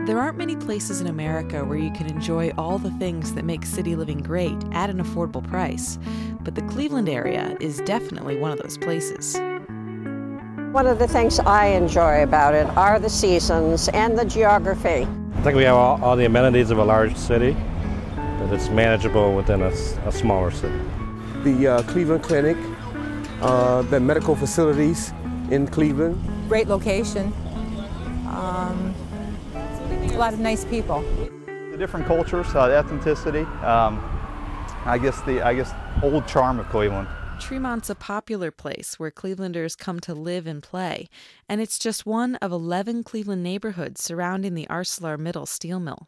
There aren't many places in America where you can enjoy all the things that make city living great at an affordable price, but the Cleveland area is definitely one of those places. One of the things I enjoy about it are the seasons and the geography. I think we have all the amenities of a large city, but it's manageable within a smaller city. The Cleveland Clinic, the medical facilities in Cleveland. Great location. A lot of nice people. The different cultures, the ethnicity, I guess old charm of Cleveland. Tremont's a popular place where Clevelanders come to live and play, and it's just one of 11 Cleveland neighborhoods surrounding the Mittal Steel mill.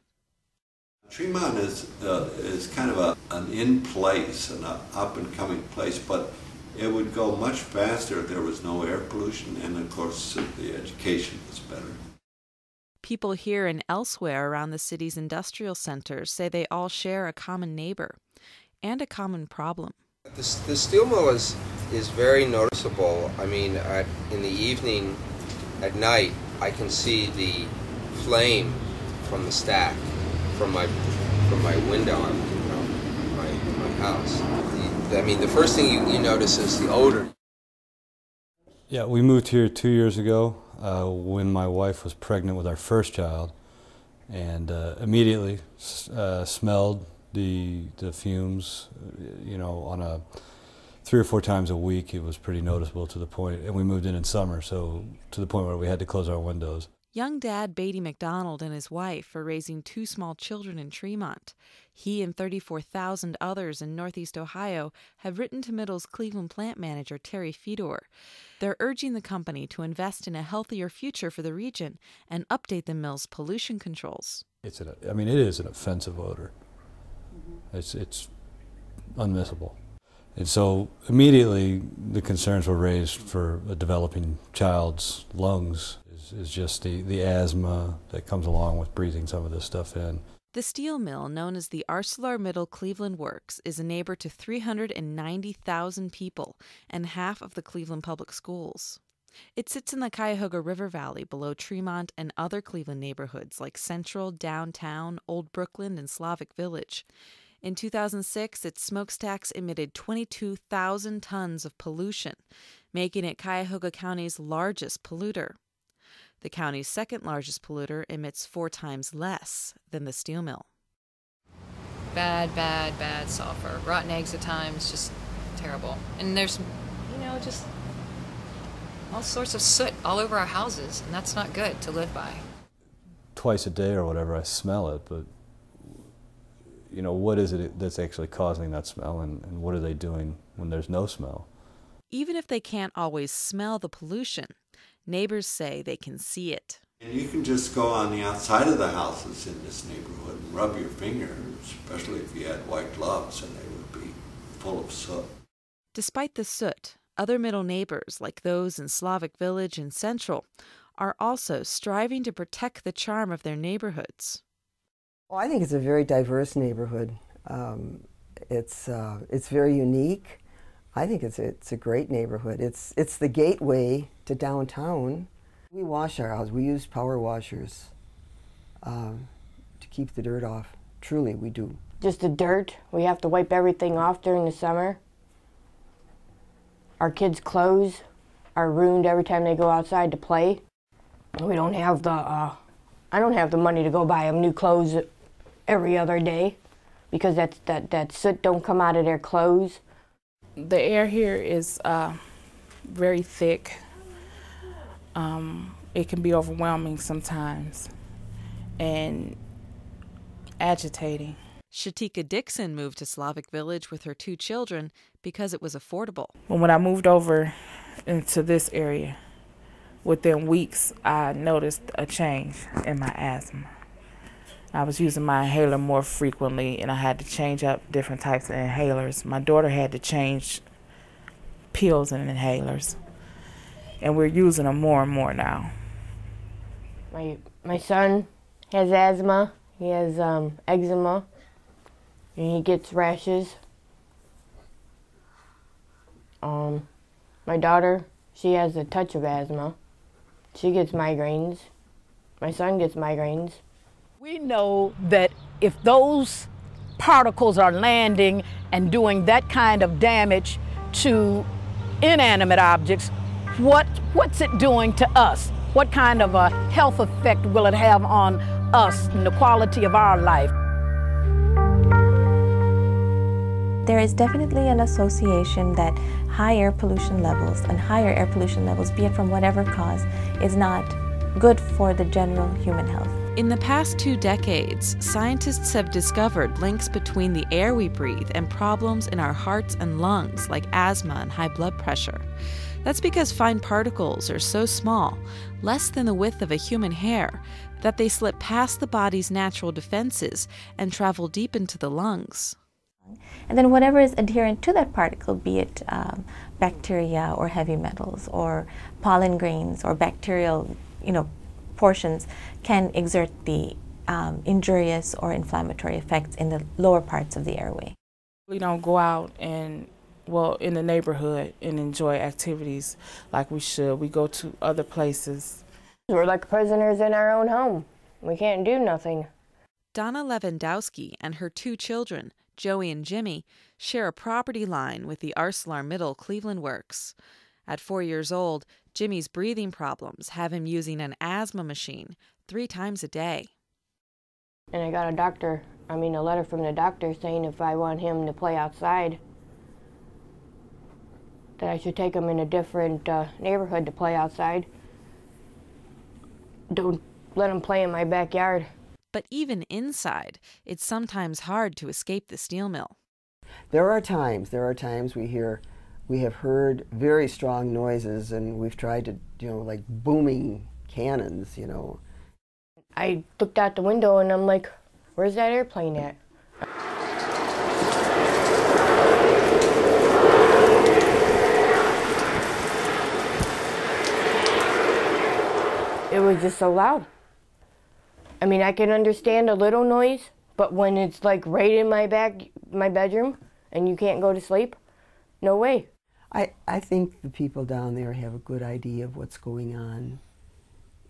Tremont is kind of an in-place, an up-and-coming place, but it would go much faster if there was no air pollution, and of course the education was better. People here and elsewhere around the city's industrial centers say they all share a common neighbor and a common problem. The steel mill is very noticeable. I mean, in the evening, at night, I can see the flame from the stack from my window, my house. I mean, the first thing you notice is the odor. Yeah, we moved here 2 years ago when my wife was pregnant with our first child, and immediately smelled the fumes. You know, on 3 or 4 times a week, it was pretty noticeable to the point, and we moved in summer, so to the point where we had to close our windows. Young dad Beatty McDonald and his wife are raising 2 small children in Tremont. He and 34,000 others in Northeast Ohio have written to Mittal's Cleveland plant manager Terry Fedor. They're urging the company to invest in a healthier future for the region and update the mill's pollution controls. It is an offensive odor. It's unmissable. And so immediately the concerns were raised for a developing child's lungs. Is just the asthma that comes along with breathing some of this stuff in. The steel mill, known as the ArcelorMittal Cleveland Works, is a neighbor to 390,000 people and half of the Cleveland public schools. It sits in the Cuyahoga River Valley below Tremont and other Cleveland neighborhoods like Central, Downtown, Old Brookland, and Slavic Village. In 2006, its smokestacks emitted 22,000 tons of pollution, making it Cuyahoga County's largest polluter. The county's second largest polluter emits 4 times less than the steel mill. Bad sulfur. Rotten eggs at times, just terrible. And there's, just all sorts of soot all over our houses, and that's not good to live by. Twice a day or whatever, I smell it, but what is it that's actually causing that smell, and what are they doing when there's no smell? Even if they can't always smell the pollution, neighbors say they can see it. And you can just go on the outside of the houses in this neighborhood and rub your finger, especially if you had white gloves, and they would be full of soot. Despite the soot, other Mittal neighbors, like those in Slavic Village and Central, are also striving to protect the charm of their neighborhoods. Well, I think it's a very diverse neighborhood. It's very unique. I think it's a great neighborhood. It's the gateway to downtown. We wash our house. We use power washers to keep the dirt off. Truly, we do. Just the dirt. We have to wipe everything off during the summer. Our kids' clothes are ruined every time they go outside to play. We don't have I don't have the money to go buy them new clothes every other day because that soot don't come out of their clothes. The air here is very thick. It can be overwhelming sometimes and agitating. Shatika Dixon moved to Slavic Village with her 2 children because it was affordable. When I moved over into this area, within weeks, I noticed a change in my asthma. I was using my inhaler more frequently, and I had to change up different types of inhalers. My daughter had to change pills and inhalers, and we're using them more and more now. My son has asthma. He has eczema, and he gets rashes. My daughter, she has a touch of asthma. She gets migraines. My son gets migraines. We know that if those particles are landing and doing that kind of damage to inanimate objects, what's it doing to us? What kind of a health effect will it have on us and the quality of our life? There is definitely an association that high air pollution levels and higher air pollution levels, be it from whatever cause, is not good for the general human health. In the past 2 decades, scientists have discovered links between the air we breathe and problems in our hearts and lungs like asthma and high blood pressure. That's because fine particles are so small, less than the width of a human hair, that they slip past the body's natural defenses and travel deep into the lungs. And then whatever is adherent to that particle, be it bacteria or heavy metals or pollen grains or bacterial, portions, can exert the injurious or inflammatory effects in the lower parts of the airway. We don't go out and, in the neighborhood and enjoy activities like we should. We go to other places. We're like prisoners in our own home. We can't do nothing. Donna Lewandowski and her 2 children, Joey and Jimmy, share a property line with the ArcelorMittal Cleveland Works. At 4 years old, Jimmy's breathing problems have him using an asthma machine 3 times a day. And I got a letter from the doctor saying if I want him to play outside, that I should take him in a different neighborhood to play outside. Don't let him play in my backyard. But even inside, it's sometimes hard to escape the steel mill. There are times we have heard very strong noises, and we've tried to, like booming cannons, I looked out the window and I'm like, where's that airplane at? It was just so loud. I can understand a little noise, but when it's like right in my bedroom and you can't go to sleep, no way. I think the people down there have a good idea of what's going on,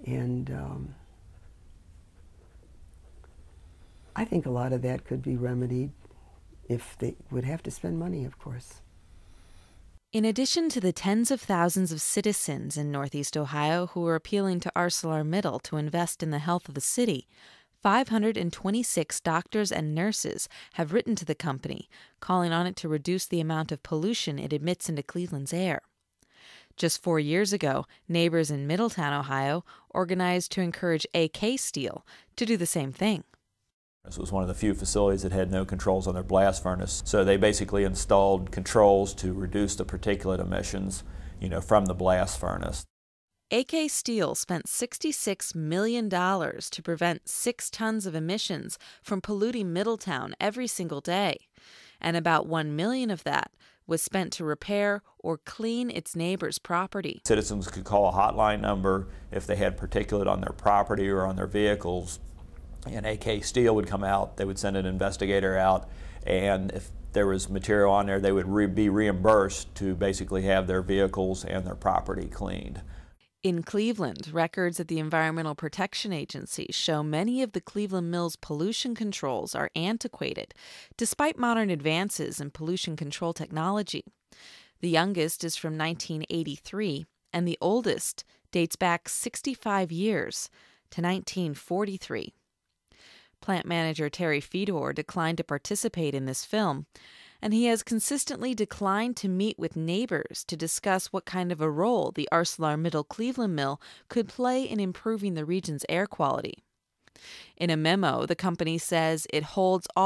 and I think a lot of that could be remedied if they would have to spend money, of course. In addition to the tens of thousands of citizens in Northeast Ohio who are appealing to ArcelorMittal to invest in the health of the city, 526 doctors and nurses have written to the company, calling on it to reduce the amount of pollution it emits into Cleveland's air. Just 4 years ago, neighbors in Middletown, Ohio, organized to encourage AK Steel to do the same thing. This was one of the few facilities that had no controls on their blast furnace, so they basically installed controls to reduce the particulate emissions, from the blast furnace. AK Steel spent $66 million to prevent 6 tons of emissions from polluting Middletown every single day, and about $1 million of that was spent to repair or clean its neighbor's property. Citizens could call a hotline number if they had particulate on their property or on their vehicles, and AK Steel would come out. They would send an investigator out, and if there was material on there, they would be reimbursed to basically have their vehicles and their property cleaned. In Cleveland, records at the Environmental Protection Agency show many of the Cleveland Mill's pollution controls are antiquated, despite modern advances in pollution control technology. The youngest is from 1983, and the oldest dates back 65 years to 1943. Plant manager Terry Fedor declined to participate in this film, and he has consistently declined to meet with neighbors to discuss what kind of a role the ArcelorMittal Cleveland mill could play in improving the region's air quality. In a memo, the company says it holds all